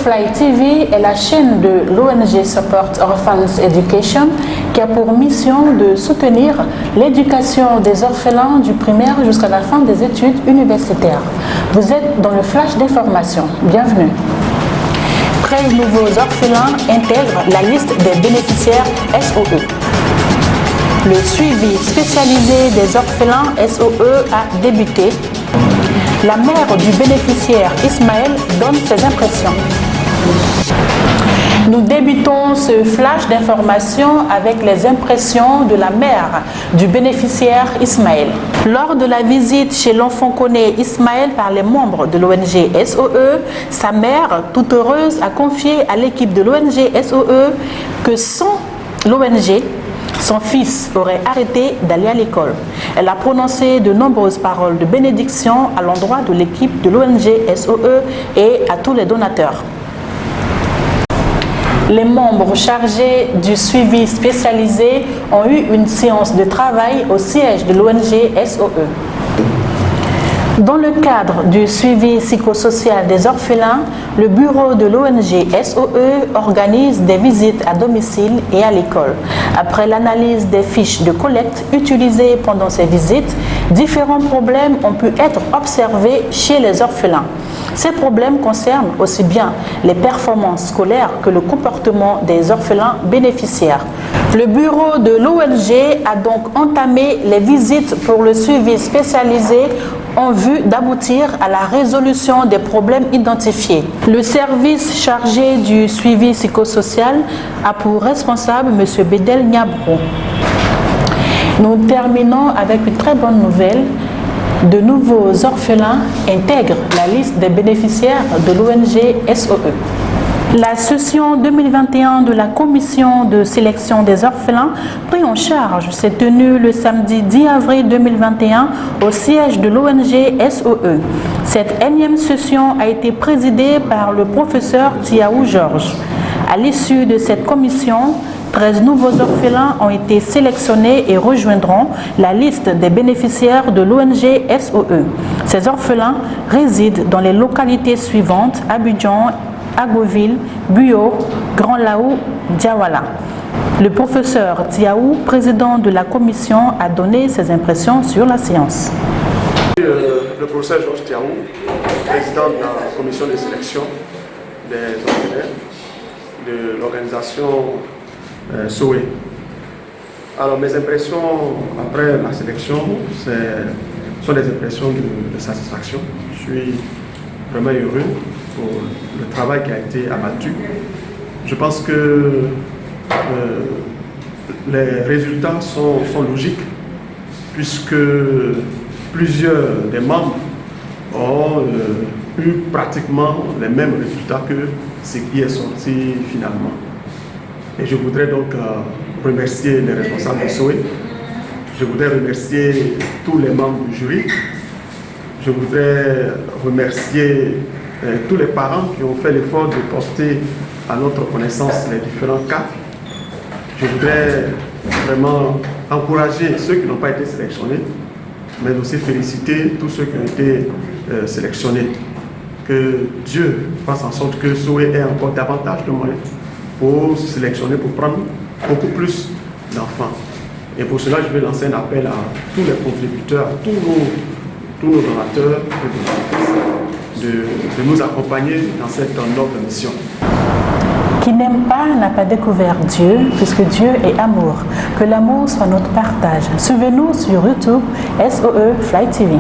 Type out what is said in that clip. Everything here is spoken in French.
Fly TV est la chaîne de l'ONG Support Orphans Education qui a pour mission de soutenir l'éducation des orphelins du primaire jusqu'à la fin des études universitaires. Vous êtes dans le flash d'information. Bienvenue. 13 nouveaux orphelins intègrent la liste des bénéficiaires SOE. Le suivi spécialisé des orphelins SOE a débuté. La mère du bénéficiaire Ismaël donne ses impressions. Nous débutons ce flash d'information avec les impressions de la mère du bénéficiaire Ismaël. Lors de la visite chez l'enfant-né Ismaël par les membres de l'ONG SOE, sa mère, toute heureuse, a confié à l'équipe de l'ONG SOE que sans l'ONG, son fils aurait arrêté d'aller à l'école. Elle a prononcé de nombreuses paroles de bénédiction à l'endroit de l'équipe de l'ONG SOE et à tous les donateurs. Les membres chargés du suivi spécialisé ont eu une séance de travail au siège de l'ONG SOE. Dans le cadre du suivi psychosocial des orphelins, le bureau de l'ONG SOE organise des visites à domicile et à l'école. Après l'analyse des fiches de collecte utilisées pendant ces visites, différents problèmes ont pu être observés chez les orphelins. Ces problèmes concernent aussi bien les performances scolaires que le comportement des orphelins bénéficiaires. Le bureau de l'ONG a donc entamé les visites pour le suivi spécialisé en vue d'aboutir à la résolution des problèmes identifiés. Le service chargé du suivi psychosocial a pour responsable M. Bedel Niabrou. Nous terminons avec une très bonne nouvelle. De nouveaux orphelins intègrent la liste des bénéficiaires de l'ONG SOE. La session 2021 de la commission de sélection des orphelins pris en charge s'est tenue le samedi 10 avril 2021 au siège de l'ONG SOE. Cette énième session a été présidée par le professeur Tiaou Georges. À l'issue de cette commission, 13 nouveaux orphelins ont été sélectionnés et rejoindront la liste des bénéficiaires de l'ONG SOE. Ces orphelins résident dans les localités suivantes: Abidjan, Agoville, Buyo, Grand Laou, Diawala. Le professeur Tiaou, président de la commission, a donné ses impressions sur la séance. Le professeur Georges Tiaou, président de la commission de sélection des orphelins de l'organisation SOE. Alors mes impressions après la sélection sont des impressions de satisfaction. Je suis vraiment heureux pour le travail qui a été abattu. Je pense que les résultats sont logiques puisque plusieurs des membres ont eu pratiquement les mêmes résultats que ce qui est sorti finalement. Et je voudrais donc remercier les responsables de SOE. Je voudrais remercier tous les membres du jury. Je voudrais remercier tous les parents qui ont fait l'effort de porter à notre connaissance les différents cas. Je voudrais vraiment encourager ceux qui n'ont pas été sélectionnés, mais aussi féliciter tous ceux qui ont été sélectionnés. Que Dieu fasse en sorte que SOE ait encore davantage de moyens pour se sélectionner, pour prendre beaucoup plus d'enfants. Et pour cela, je vais lancer un appel à tous les contributeurs, à tous nos donateurs de nous accompagner dans cette noble mission. Qui n'aime pas n'a pas découvert Dieu, puisque Dieu est amour. Que l'amour soit notre partage. Suivez-nous sur YouTube SOE Fly TV.